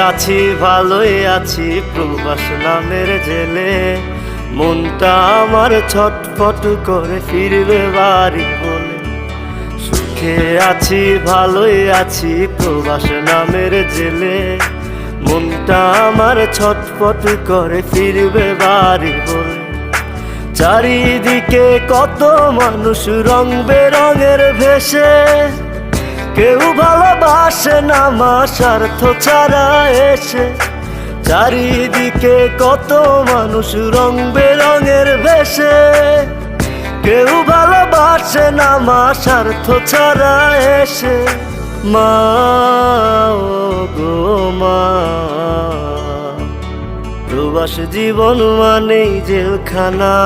আছি ভালোই আছি প্রবাস নামের জেলে, মনটা আমার ছটফট করে ফিরবে বাড়ি বলে। সুখে আছি ভালোই আছি প্রবাস নামের জেলে, মনটা আমার ছটফট করে ফিরবে বাড়ি বলে। চারিদিকে কত মানুষ রং বেরঙের ভেসে, কেউ ভালোবাসে না মা স্বার্থ ছাড়া এসে। চারিদিকে কত মানুষ রং বেরঙের ভেসে, কেউ ভালোবাসে না মা স্বার্থ ছাড়া এসে। মা ও গো মা, প্রবাস জীবন মানেই জেলখানা।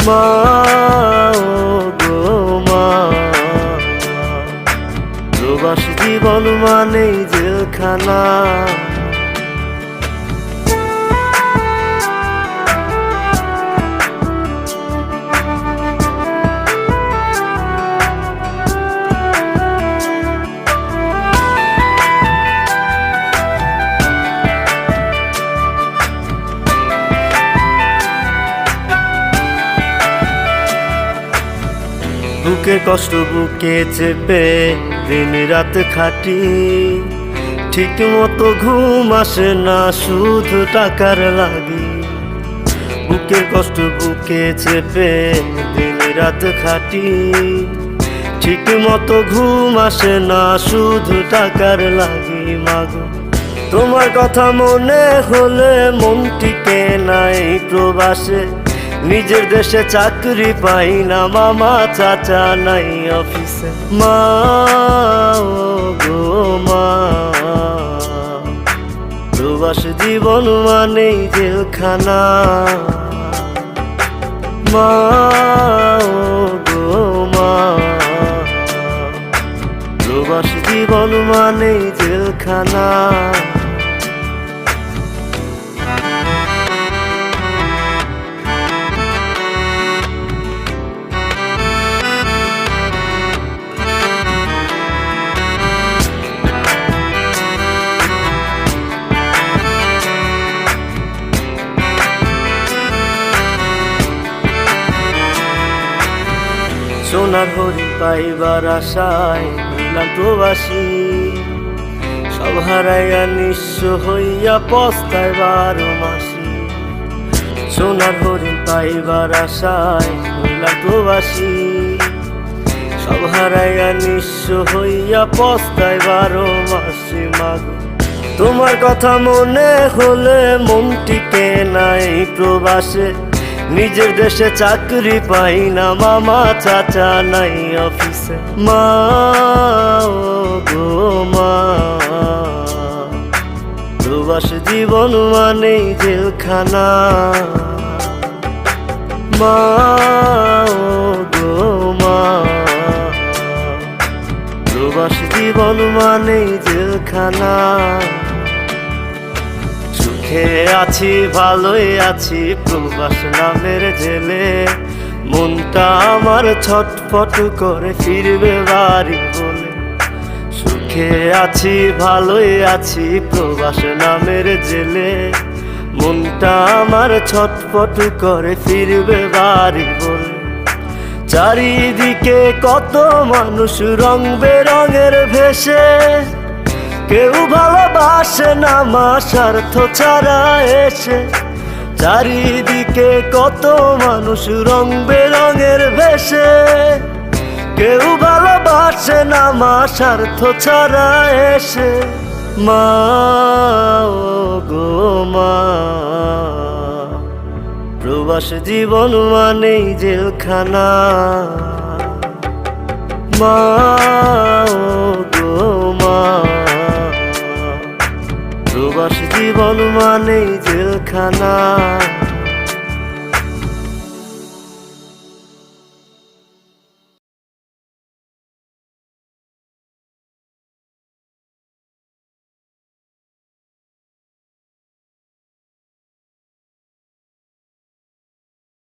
মা ও গো মা, প্রবাস জীবন মানেই জেলখানা। বুকে কষ্ট বুকে চেপে দিন রাত খাটি, ঠিক মতো ঘুম আসে না শুধু টাকার লাগি। বুকের কষ্ট বুকে চেপে দিন রাত খাটি, ঠিক মতো ঘুম আসে না শুধু টাকার লাগি। মাগো তোমার কথা মনে হলে মন টিকে নাই প্রবাসে, নিজের দেশে চাকরি পাই না মামা চাচা নাই অফিসে। মা ও গো মা, প্রবাস জীবন মানেই জেলখানা। মা ও গো মা, প্রবাস জীবন মানেই জেলখানা। সোনার হরিণ পাইবার আশায় হইলাম প্রবাসী, সব হারাইয়া নিঃস্ব হইয়া পস্তায় 12 মাসি। সোনার হরিণ পাইবার আশায় হইলাম প্রবাসী, সব হারাইয়া নিঃস্ব হইয়া পস্তায় 12 মাসি। মাগো তোমার কথা মনে হলে মন টিকে নাই প্রবাসে, নিজের দেশে চাকরি পাই না মামা চাচা নাই অফিসে। মা ও গো মা, প্রবাস জীবন মানেই জেলখানা। মা ও গো মা, প্রবাস জীবন মানেই জেলখানা। সুখে আছি ভালোই আছি প্রবাস নামের জেলে, মনটা আমার ছটফট করে ফিরবে বাড়ি বলে। সুখে আছি ভালোই আছি প্রবাস নামের জেলে, মনটা আমার ছটফট করে ফিরবে বাড়ি বলে। চারিদিকে কত মানুষ রং বেরঙের ভেসে, কেউ ভালোবাসে না মা স্বার্থ ছাড়া এসে। চারিদিকে কত মানুষ রং বেরঙের ভেসে, কেউ ভালোবাসে না মা স্বার্থ ছাড়া এসে। মা ও গো মা, প্রবাস জীবন মানেই জেলখানা। মা ও গো মা, প্রবাস জীবন মানেই জেলখানা।